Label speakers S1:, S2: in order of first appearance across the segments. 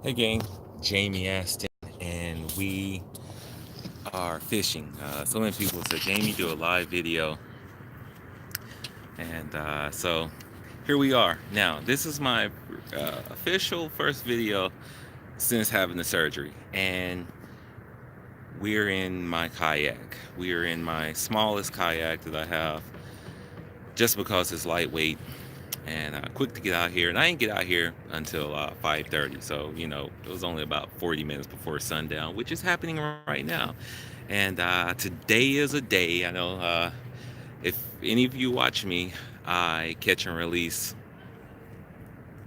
S1: Hey gang, Jamie Aston, and we are fishing. So many people said, Jamie, do a live video. And so here we are. Now, this is my official first video since having the surgery. And we're in my kayak. We're in my smallest kayak that I have just because it's lightweight and quick to get out here. And I didn't get out here until 5:30, so it was only about 40 minutes before sundown, which is happening right now. And today is a day. I know if any of you watch me, I catch and release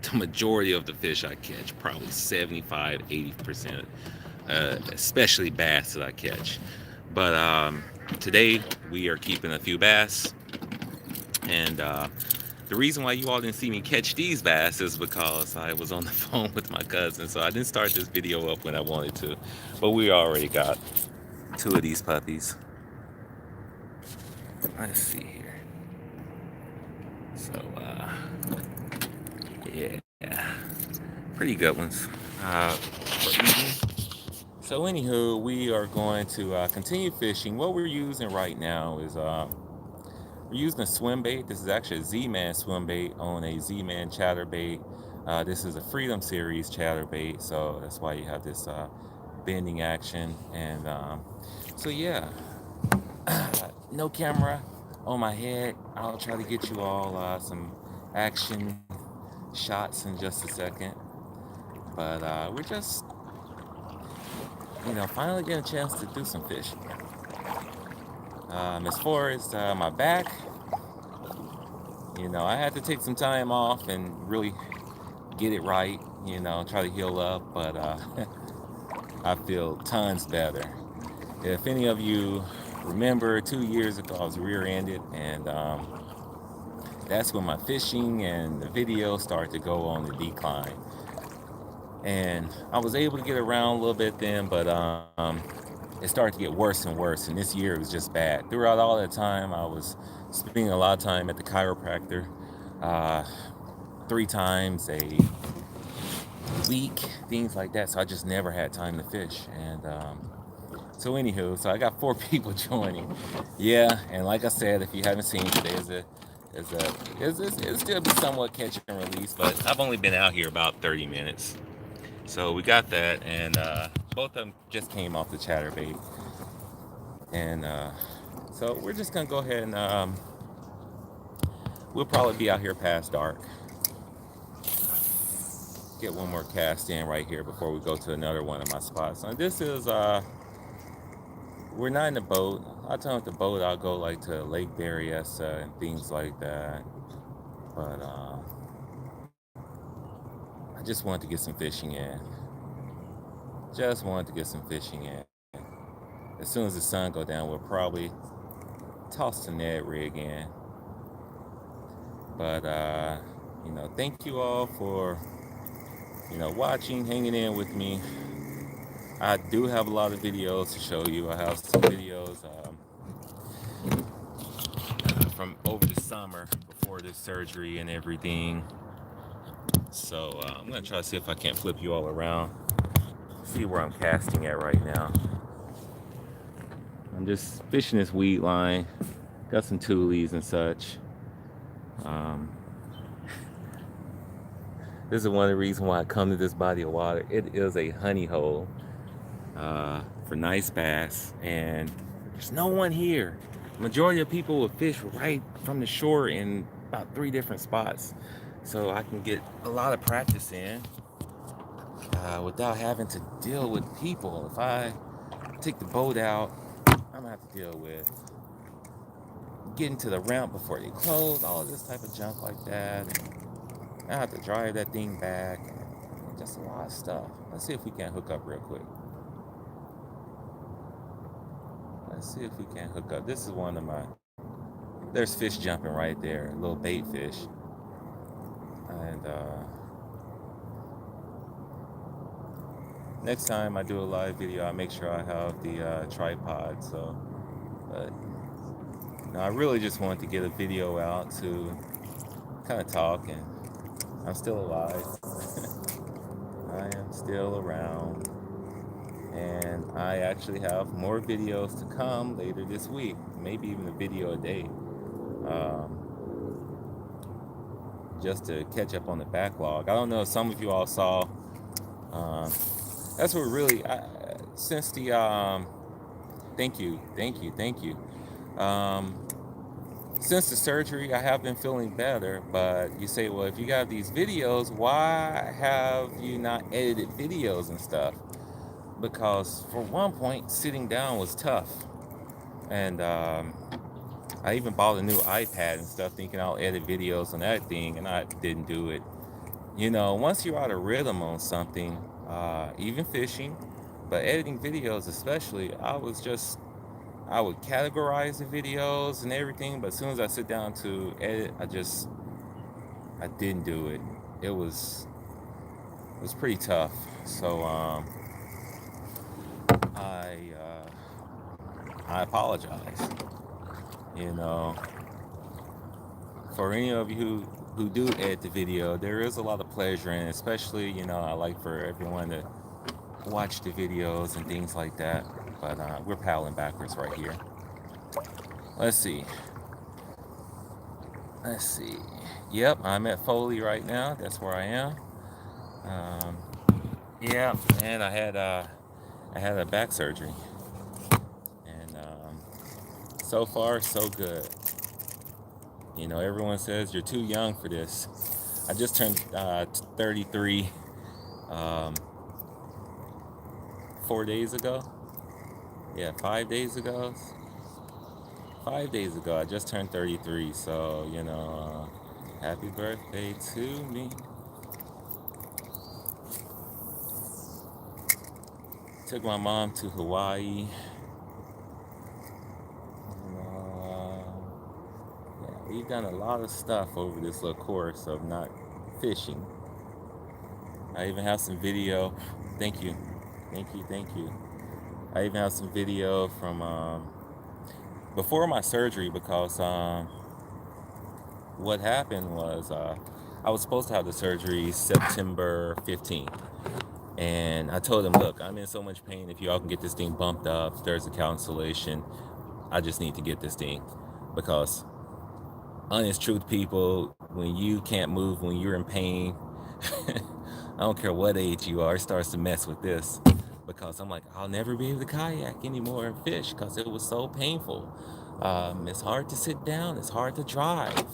S1: the majority of the fish I catch, probably 75-80%, especially bass that I catch. But today we are keeping a few bass, and the reason why you all didn't see me catch these bass is because I was on the phone with my cousin, so I didn't start this video up when I wanted to. But we already got two of these puppies. Let's see here. So, yeah, pretty good ones for eating. So, anywho, we are going to continue fishing. What we're using right now is we're using a swim bait. This is actually a Z-Man swim bait on a Z-Man chatterbait. This is a Freedom Series chatterbait, so that's why you have this bending action. And so yeah, no camera on my head. I'll try to get you all some action shots in just a second. But we're just, finally getting a chance to do some fishing. As far as my back, I had to take some time off and really get it right, try to heal up, but I feel tons better. If any of you remember, 2 years ago I was rear-ended, and that's when my fishing and the video started to go on the decline. And I was able to get around a little bit then, but it started to get worse and worse, and this year it was just bad. Throughout all that time, I was spending a lot of time at the chiropractor, 3 times a week, things like that. So I just never had time to fish. And so anywho, so I got 4 people joining. Yeah, and like I said, if you haven't seen, today it'll still be somewhat catch and release, but I've only been out here about 30 minutes. So we got that, and both of them just came off the chatterbait. And so we're just gonna go ahead and we'll probably be out here past dark. Get one more cast in right here before we go to another one of my spots. Now this is we're not in the boat. A lot of times with the boat I'll go like to Lake Berryessa and things like that. But I just wanted to get some fishing in. Just wanted to get some fishing in. As soon as the sun go down, we'll probably toss the Ned rig in. But thank you all for watching, hanging in with me. I do have a lot of videos to show you. I have some videos from over the summer before this surgery and everything. So I'm gonna try to see if I can't flip you all around. See where I'm casting at right now. I'm just fishing this weed line. Got some toolies and such. This is one of the reasons why I come to this body of water. It is a honey hole for nice bass, and there's no one here. Majority of people will fish right from the shore in about 3 different spots, so I can get a lot of practice in without having to deal with people. If I take the boat out, I'm gonna have to deal with getting to the ramp before they close, all this type of junk like that. And I have to drive that thing back, and just a lot of stuff. Let's see if we can hook up real quick. Let's see if we can hook up. This is one of my, there's fish jumping right there, little bait fish. And next time I do a live video, I make sure I have the tripod. So, but I really just wanted to get a video out to kind of talk, and I'm still alive. I am still around, and I actually have more videos to come later this week, maybe even a video a day, um, just to catch up on the backlog. I don't know if some of you all saw. Um, that's what really, since the thank you, thank you, thank you. Um, since the surgery, I have been feeling better. But you say, well, if you got these videos, why have you not edited videos and stuff? Because for one point, sitting down was tough, and I even bought a new iPad and stuff, thinking I'll edit videos on that thing, and I didn't do it. Once you're out of rhythm on something, even fishing, but editing videos especially, I would categorize the videos and everything, but as soon as I sit down to edit, I didn't do it. It was pretty tough. So I I apologize. You know, for any of you who do edit the video, there is a lot of pleasure in it, especially, I like for everyone to watch the videos and things like that. But we're paddling backwards right here. Let's see. Let's see. Yep, I'm at Foley right now. That's where I am. Um, yeah, and I had a back surgery, and so far so good. Everyone says you're too young for this. I just turned 33 um, 4 days ago. Yeah, 5 days ago. 5 days ago, I just turned 33. So, happy birthday to me. Took my mom to Hawaii. Yeah, we've done a lot of stuff over this little course of not fishing. I even have some video. Thank you. Thank you. Thank you. I even have some video from before my surgery, because what happened was I was supposed to have the surgery September 15th. And I told him, look, I'm in so much pain. If you all can get this thing bumped up, there's a cancellation. I just need to get this thing. Because, honest truth, people, when you can't move, when you're in pain, I don't care what age you are, it starts to mess with this. Because I'm like, I'll never be able to kayak anymore and fish because it was so painful. It's hard to sit down. It's hard to drive.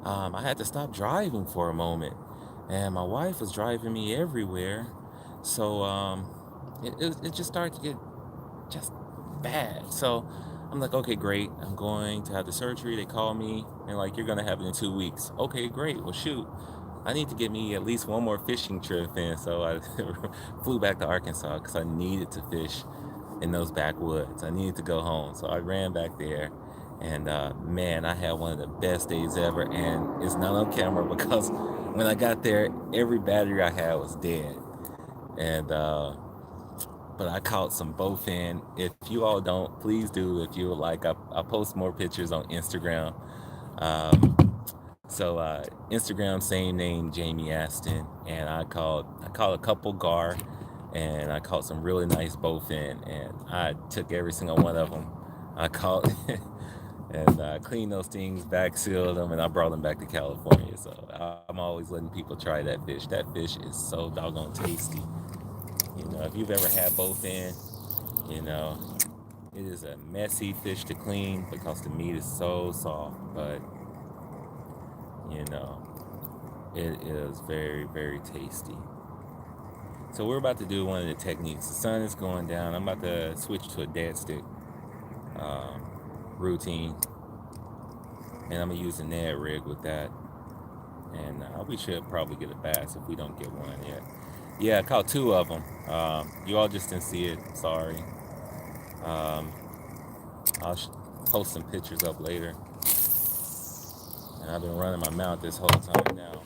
S1: I had to stop driving for a moment. And my wife was driving me everywhere. So it just started to get just bad. So I'm like, okay, great. I'm going to have the surgery. They call me and like, you're going to have it in 2 weeks. Okay, great. Well, shoot. I need to get me at least one more fishing trip in. So I flew back to Arkansas because I needed to fish in those backwoods. I needed to go home. So I ran back there. And man, I had one of the best days ever. And it's not on camera because when I got there, every battery I had was dead. And but I caught some bowfin. If you all don't, please do. If you would like, I post more pictures on Instagram. So Instagram, same name, Jamie Aston, and I caught a couple gar, and I caught some really nice bowfin, and I took every single one of them I caught and cleaned those things, back sealed them, and I brought them back to California. So I'm always letting people try that fish. That fish is so doggone tasty. If you've ever had bowfin, it is a messy fish to clean because the meat is so soft, but it is very, very tasty. So we're about to do one of the techniques. The sun is going down. I'm about to switch to a dead stick routine, and I'm gonna use a Ned rig with that. And we should probably get a bass if we don't get one yet. Yeah, I caught two of them. You all just didn't see it. Sorry. I'll post some pictures up later. And I've been running my mouth this whole time now.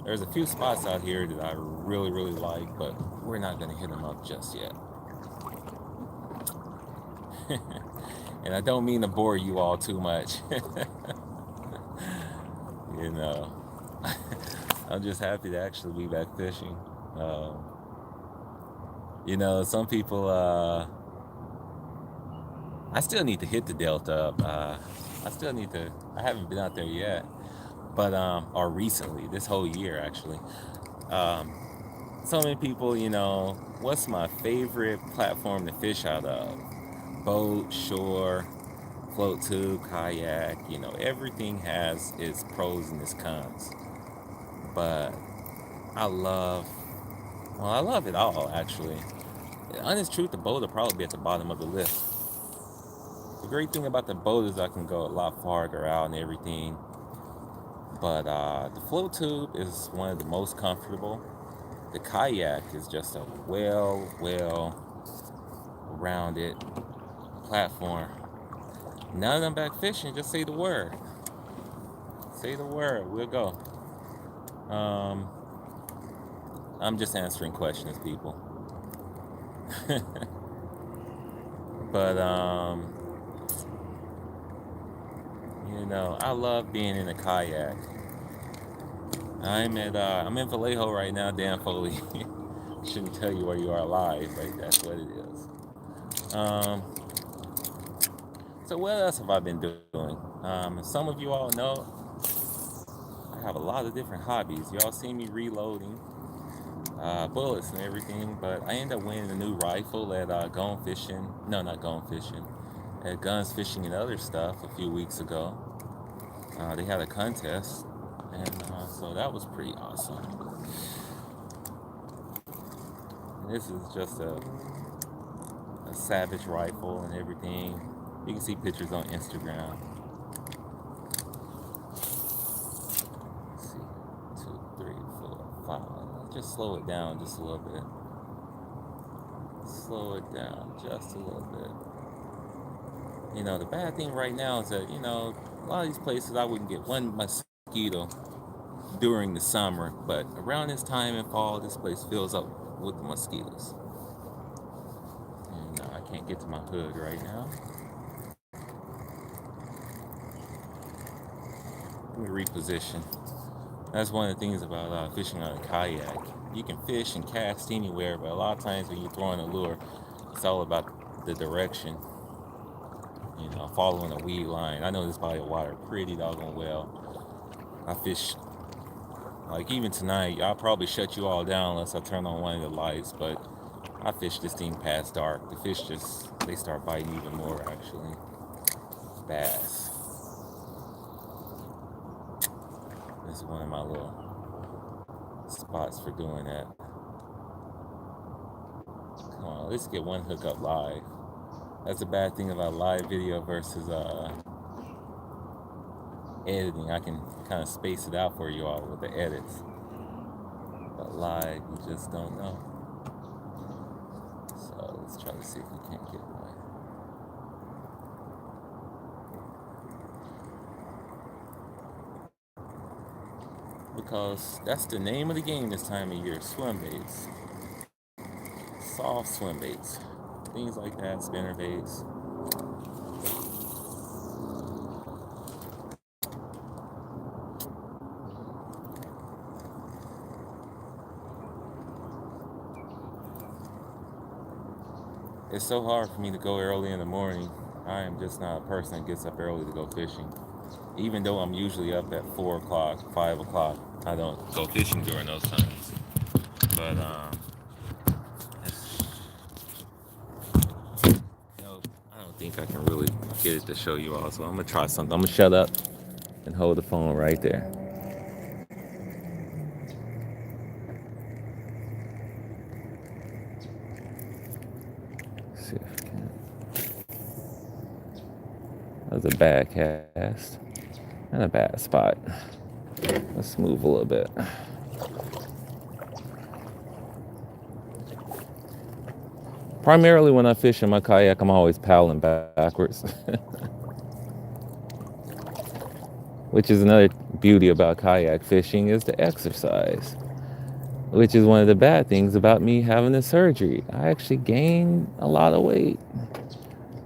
S1: There's a few spots out here that I really, really like, but we're not going to hit them up just yet. And I don't mean to bore you all too much. I'm just happy to actually be back fishing. Some people, I still need to hit the Delta up. I haven't been out there yet, but, or recently, this whole year actually. Um, so many people, what's my favorite platform to fish out of? Boat, shore, float tube, kayak, everything has its pros and its cons. But I love, I love it all actually. The honest truth, the boat will probably be at the bottom of the list. The great thing about the boat is I can go a lot farther out and everything. But the float tube is one of the most comfortable. The kayak is just a well-rounded platform. Now that I'm back fishing, just say the word. Say the word, we'll go. Um, I'm just answering questions, people. But I love being in a kayak. I'm in Vallejo right now, Dan Foley. Shouldn't tell you where you are live, but that's what it is. So what else have I been doing? Some of you all know I have a lot of different hobbies. Y'all see me reloading bullets and everything, but I ended up winning a new rifle at Gone Fishing. No, not Gone Fishing. At Guns Fishing and Other Stuff a few weeks ago. They had a contest, and so that was pretty awesome. And this is just a Savage rifle and everything. You can see pictures on Instagram. Let's see, 2, 3, 4, 5. Just slow it down just a little bit. Slow it down just a little bit. The bad thing right now is that, a lot of these places I wouldn't get one mosquito during the summer, but around this time in fall, this place fills up with the mosquitoes. And I can't get to my hood right now. Let me reposition. That's one of the things about fishing on a kayak. You can fish and cast anywhere, but a lot of times when you're throwing a lure, it's all about the direction. Following a weed line. I know this body of water pretty doggone well. I fish, like even tonight, I'll probably shut you all down unless I turn on one of the lights, but I fish this thing past dark. The fish they start biting even more actually. Bass. This is one of my little spots for doing that. Come on, let's get one hook up live. That's a bad thing about live video versus editing. I can kind of space it out for you all with the edits. But live, you just don't know. So let's try to see if we can't get one. Because that's the name of the game this time of year, swim baits. Soft swim baits. Things like that, spinner baits. It's so hard for me to go early in the morning. I am just not a person that gets up early to go fishing. Even though I'm usually up at 4 o'clock, 5 o'clock, I don't go fishing during those times. But, I don't think I can really get it to show you all. So I'm going to try something. I'm going to shut up and hold the phone right there. See if I can. That was a bad cast and a bad spot. Let's move a little bit. Primarily when I fish in my kayak, I'm always paddling backwards. Which is another beauty about kayak fishing, is the exercise. Which is one of the bad things about me having the surgery. I actually gained a lot of weight.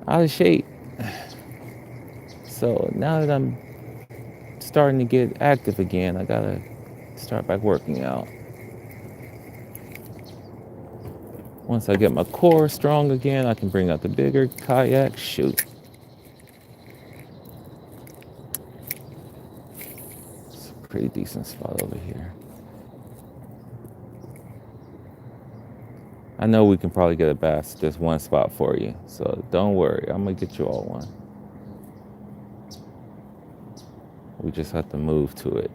S1: Out of shape. So now that I'm starting to get active again, I gotta start back working out. Once I get my core strong again, I can bring out the bigger kayak. Shoot. It's a pretty decent spot over here. I know we can probably get a bass. There's one spot for you. So don't worry. I'm going to get you all one. We just have to move to it.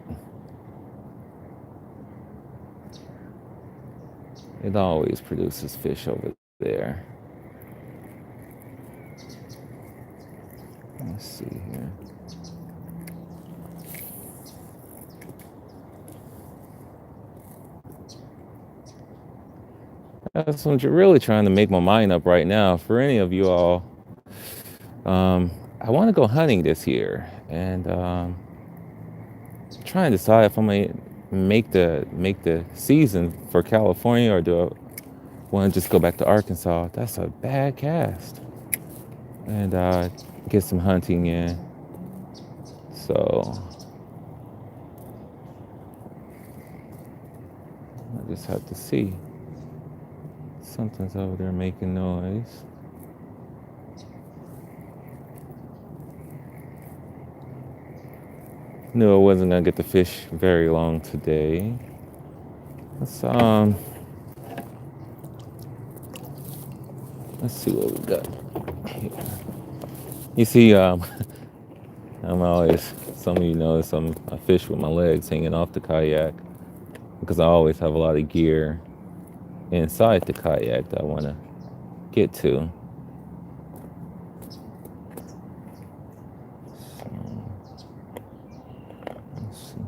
S1: It always produces fish over there. Let's see here. That's what I'm really trying to make my mind up right now. For any of you all, I want to go hunting this year, and trying to decide if I'm gonna make the season for California, or do I want to just go back to Arkansas. That's a bad cast, and get some hunting in. So I just have to see. Something's over there making noise. Knew I wasn't gonna get to fish very long today. Let's see what we got here. You see, I'm always, some of you notice I fish with my legs hanging off the kayak because I always have a lot of gear inside the kayak that I want to get to. So, let's see.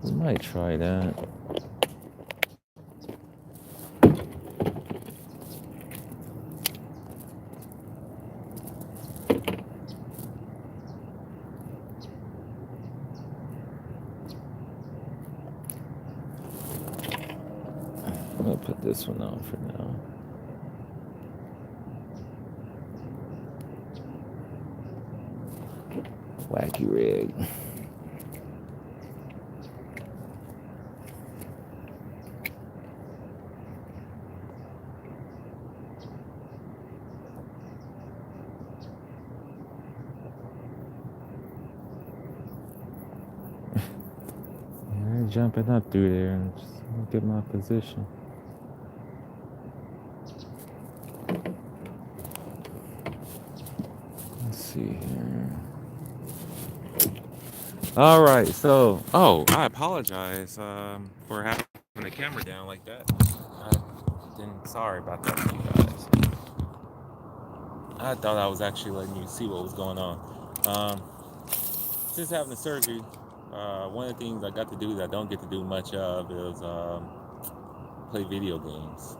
S1: We might try that. I'll put this one on for now. Wacky rig. Jumping up through there and just get my position. Let's see here. All right, so I apologize for having the camera down like that. Sorry about that, you guys. I thought I was actually letting you see what was going on. Since having the surgery, one of the things I got to do that I don't get to do much of is play video games.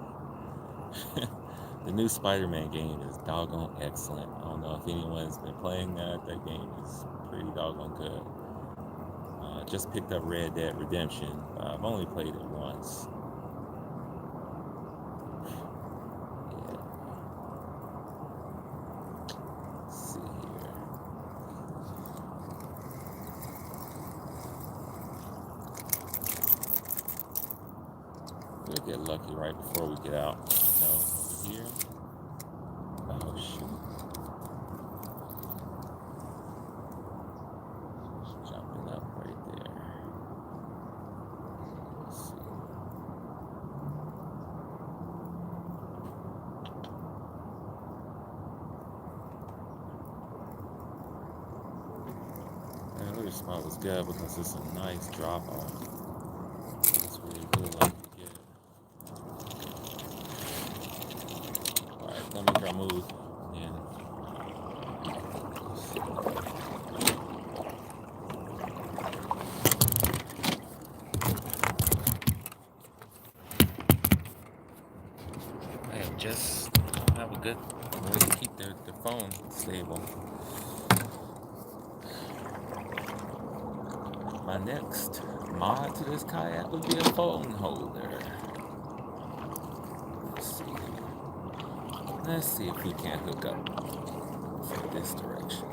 S1: The new Spider-Man game is doggone excellent. I don't know if anyone's been playing that. That game is pretty doggone good. Just picked up Red Dead Redemption. I've only played it once. Yeah. Let's see here. We'll get lucky right before we get out. No, over here. Oh shoot. Just jumping up right there. Let's see. That other spot was good because it's a nice drop off. That's where you really like to get. Alright, let me try to move. And I just have a good way to keep the phone stable. My next mod to this kayak would be a phone holder. Let's see if we can't hook up from this direction.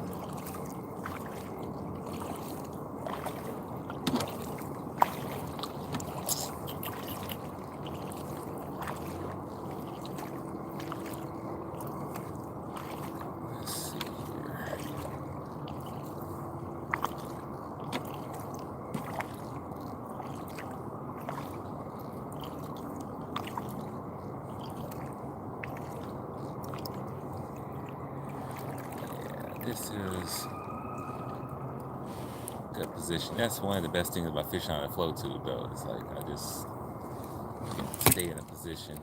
S1: this is good position. That's one of the best things about fishing on a flow tube, though. It's like I just stay in a position.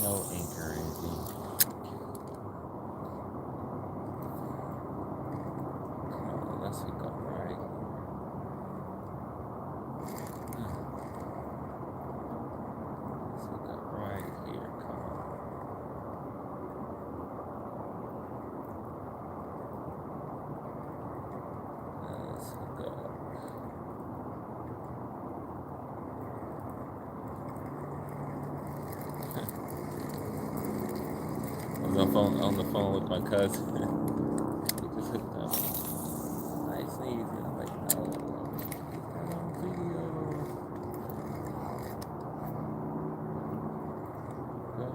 S1: No anchor or anything. Come on, let's hook up right. Let's hook up right here. Come on. Let's hook up. I was on the phone with my cousin. We just hooked up. Nice and easy. I'm like, no, I'm on video. Go.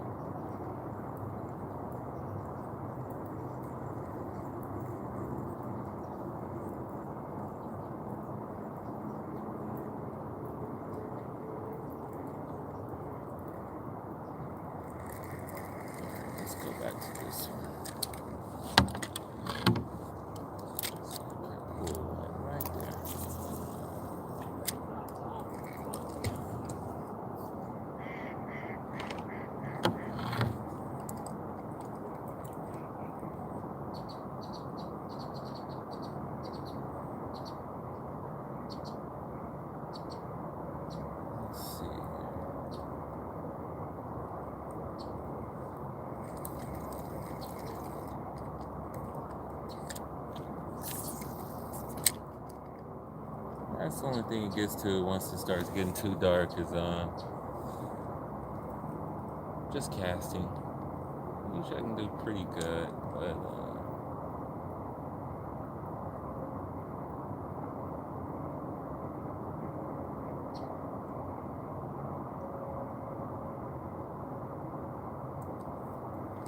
S1: Let's go back to this one. Cool, right there. Let's see here. That's the only thing it gets to once it starts getting too dark is just casting. Usually I can do pretty good, but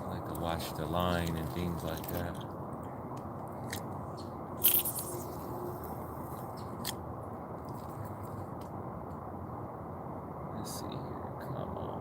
S1: I like to watch the line and things like that. Let's see here. Come on.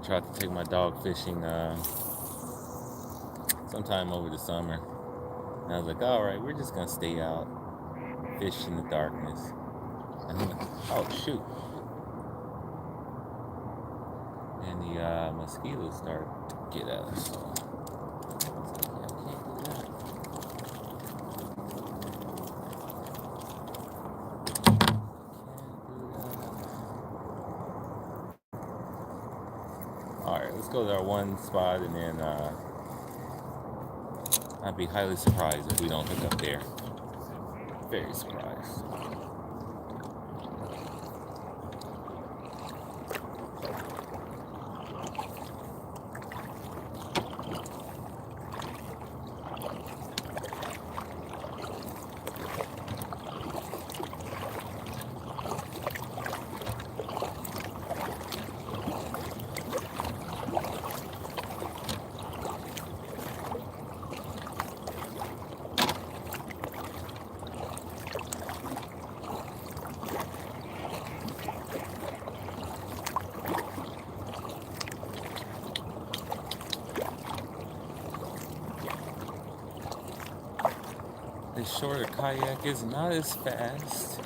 S1: Tried to take my dog fishing sometime over the summer. And I was like, all right, we're just going to stay out, fish in the darkness. And I'm like, oh, shoot. And the mosquitoes started to get at us. So I was like, yeah, I can't do that. Alright, let's go to our one spot, and then I'd be highly surprised if we don't hook up there. Very surprised. shorter kayak is not as fast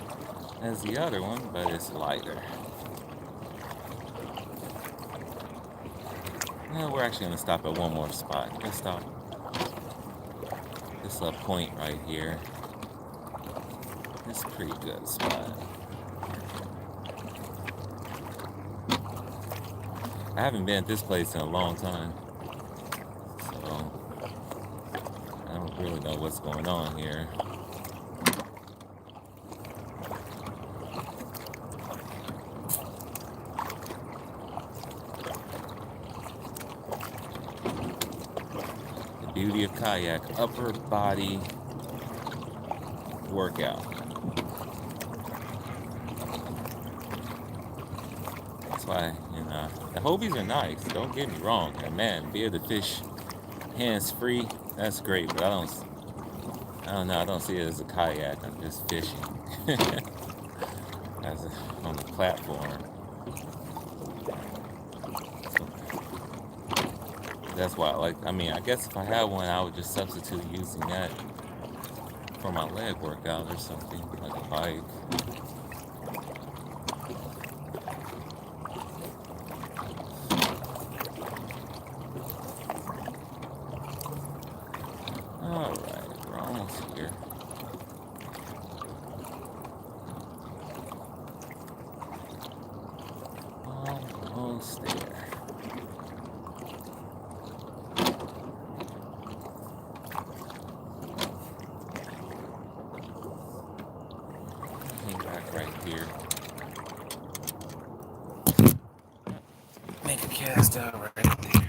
S1: as the other one, but it's lighter. Now we're actually going to stop at one more spot. Let's stop. This point right here. It's a pretty good spot. I haven't been at this place in a long time, so I don't really know what's going on here. The beauty of kayak, upper body workout. That's why, the Hobies are nice, don't get me wrong. And man, be able to fish hands-free, that's great, but I don't know, I don't see it as a kayak. I'm just fishing on the platform. That's why I guess if I had one, I would just substitute using that for my leg workout or something, like a bike. Alright, we're almost here. Almost there. Hang back right here. Make a cast out right there.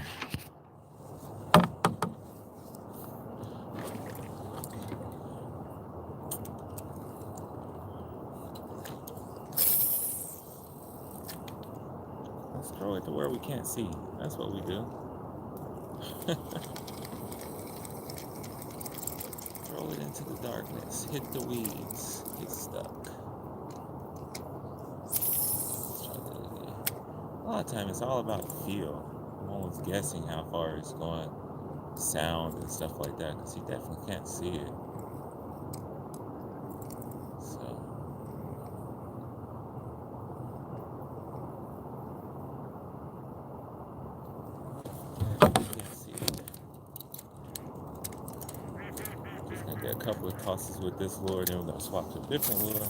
S1: Let's throw it to where we can't see. That's what we do. Throw it into the darkness. Hit the weeds. Get stuck. Let's try that again. A lot of times it's all about feel. I'm always guessing how far it's going, sound and stuff like that, because you definitely can't see it. A couple of tosses with this lure, then we're going to swap to a different lure.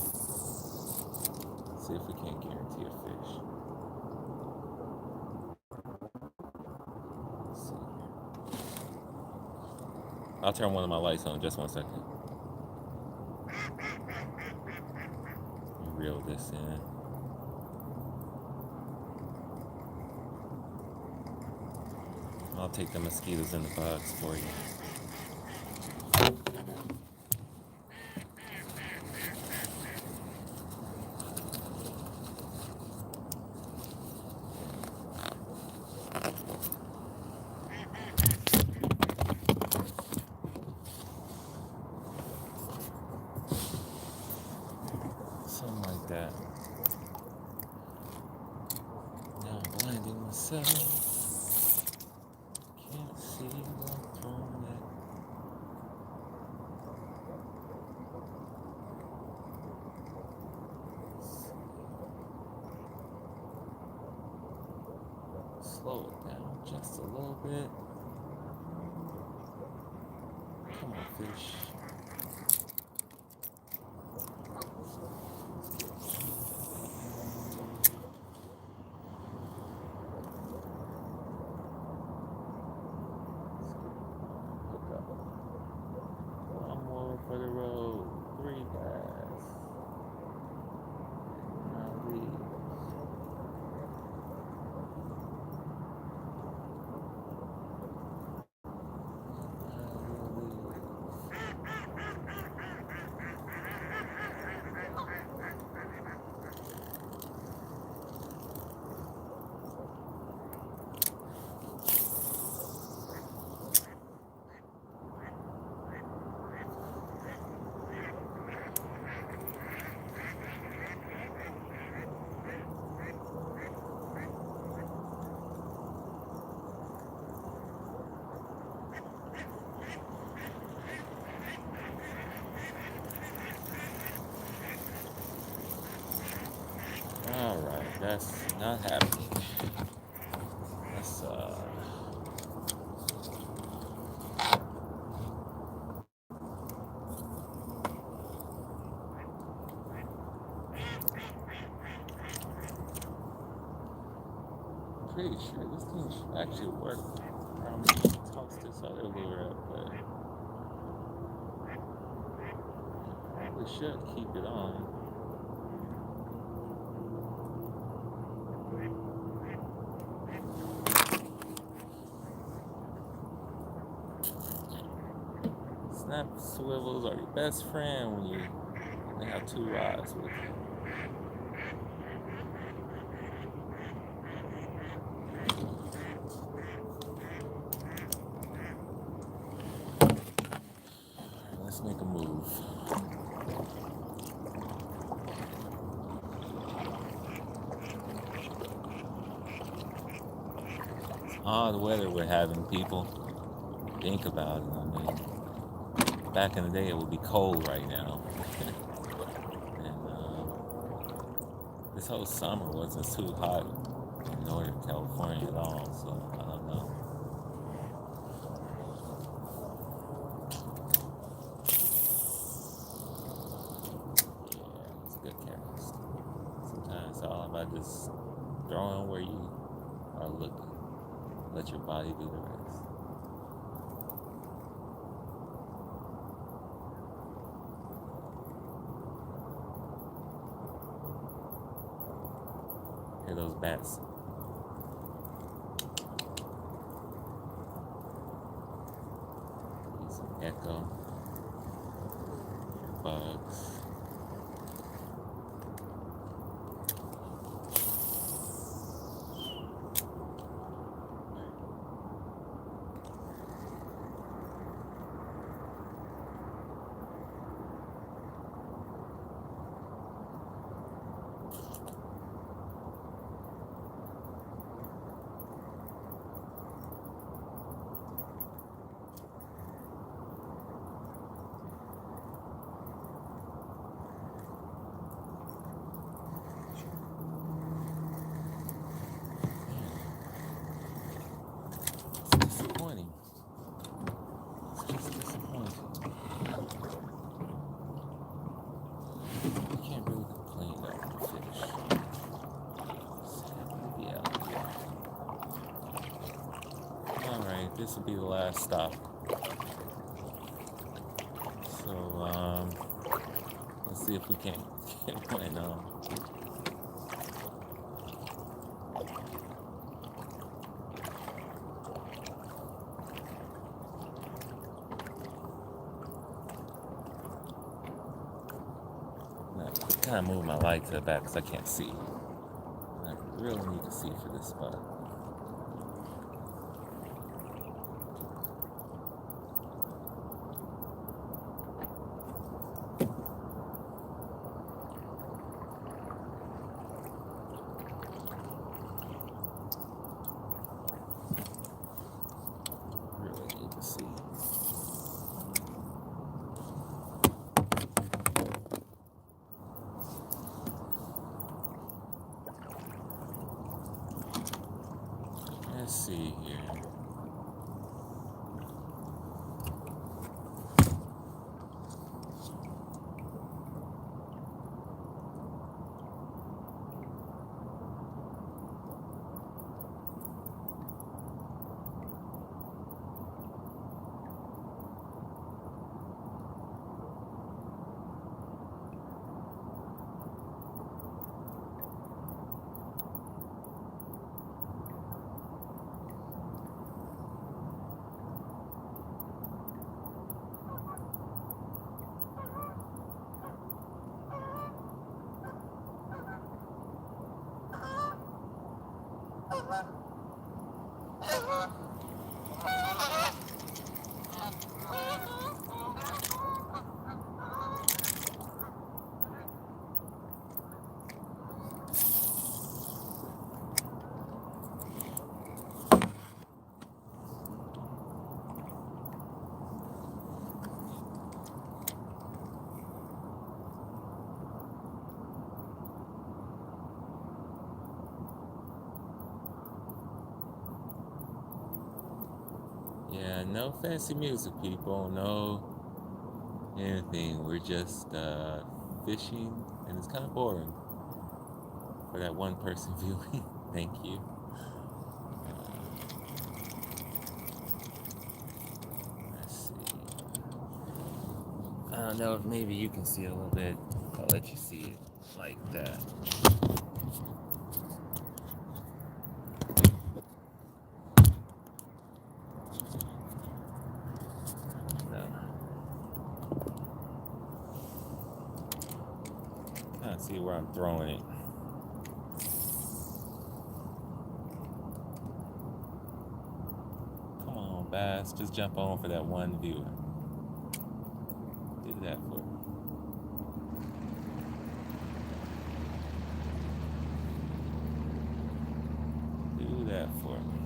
S1: See if we can't guarantee a fish. Let's see. I'll turn one of my lights on in just 1 second. Reel this in. I'll take the mosquitoes and the bugs for you. Something like that. Now I'm blinding myself. Can't see what's throwing it. Slow it down just a little bit. Come on, fish. One more for the road. 3 bass. Now leave. that's not happening. That's pretty sure this thing should actually work. Toss this other lure up, but probably should keep it on. Snap swivels are your best friend when you have two rods with you. Let's make a move. It's odd weather we're having, people. Think about it. I mean, back in the day, it would be cold right now. And this whole summer wasn't too hot in Northern California at all, so I don't know. Yeah, it's a good cast. Sometimes it's all about just throwing where you are looking. Let your body do the rest. Hear those bats? Here's some echo. Bugs. Disappointing. It's just disappointing. You can't really complain about the fish. Just happy to be out here. Alright, this will be the last stop. So, let's see if we can't get one kind of move my light to the back because I can't see. I really need to see for this spot. Really need to see. Let's see here. No fancy music, people. No anything. We're just fishing, and it's kind of boring for that one person viewing. Thank you. Let's see. I don't know if maybe you can see it a little bit. I'll let you see it like that. No. Kind of see where I'm throwing it. Come on, bass. Just jump on for that one viewer. Do that for me. Do that for me.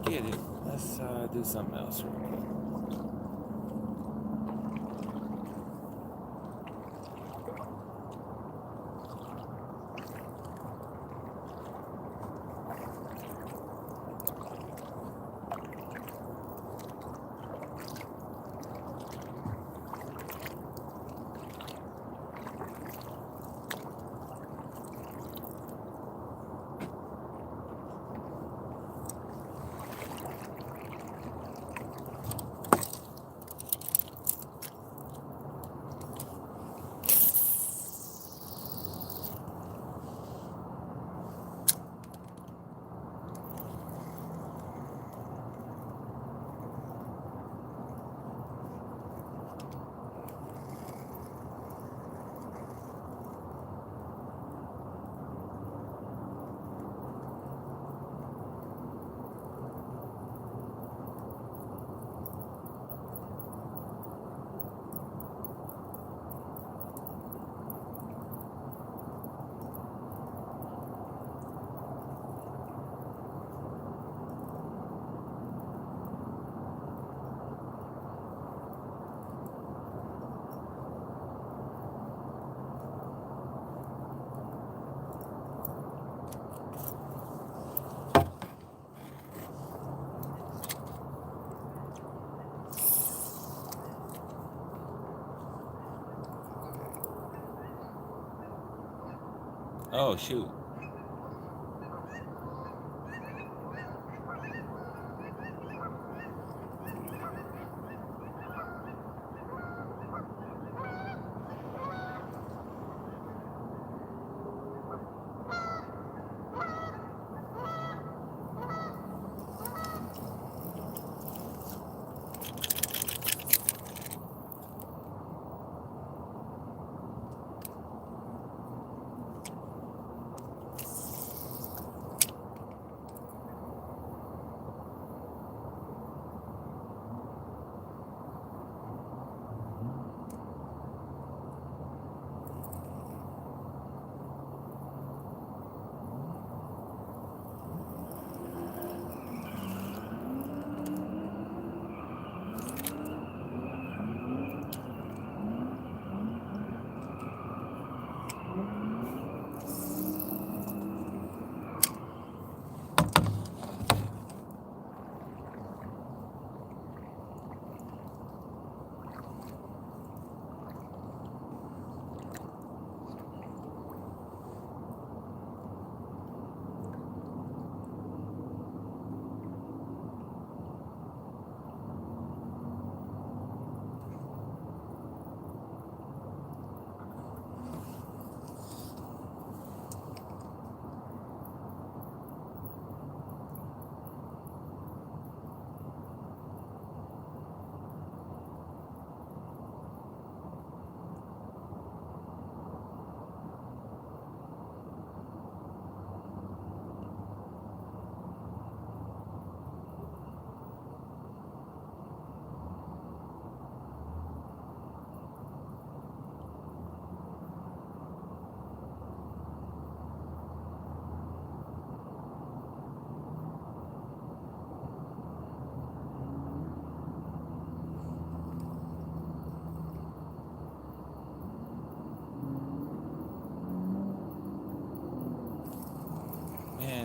S1: Get it. Let's do something else real quick. Oh, shoot.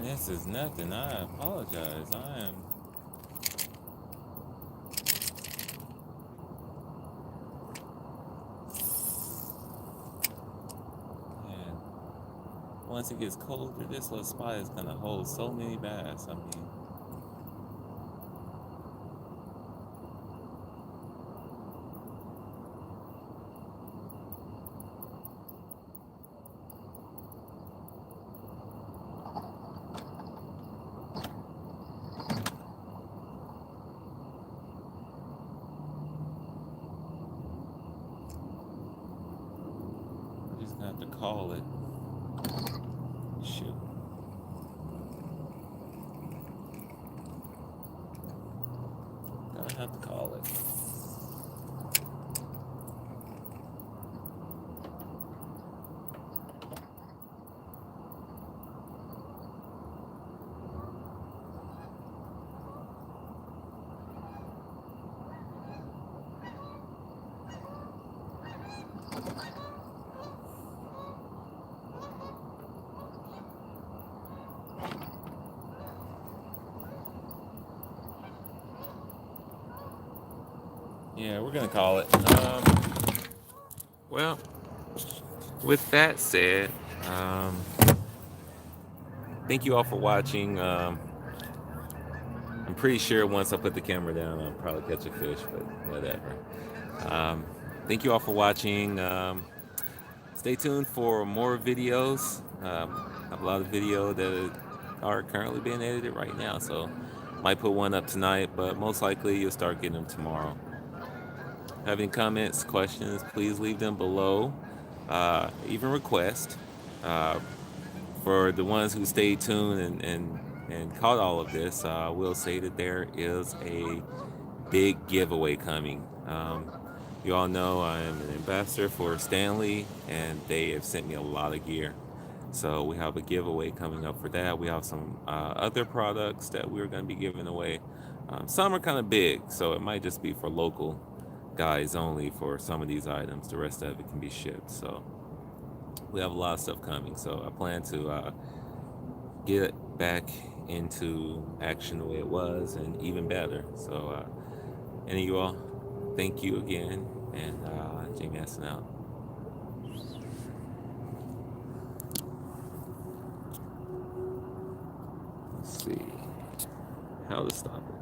S1: This is nothing. I apologize. Man, once it gets colder, this little spot is gonna hold so many bass. I mean, I'm just gonna have to call it. Shoot. Gonna have to call it. Yeah, we're gonna call it. Well, with that said, thank you all for watching. I'm pretty sure once I put the camera down, I'll probably catch a fish, but whatever. Um, Thank you all for watching. Stay tuned for more videos. I have a lot of video that are currently being edited right now, so might put one up tonight, but most likely you'll start getting them tomorrow. Have any comments, questions, please leave them below. Even request. For the ones who stayed tuned and caught all of this, I will say that there is a big giveaway coming. You all know I am an ambassador for Stanley, and they have sent me a lot of gear. So we have a giveaway coming up for that. We have some other products that we're going to be giving away. Some are kind of big, so it might just be for local guys only for some of these items. The rest of it can be shipped. So we have a lot of stuff coming. So I plan to get back into action the way it was and even better. So, any of you all, thank you again. And Jamie Aston out. Let's see how to stop it.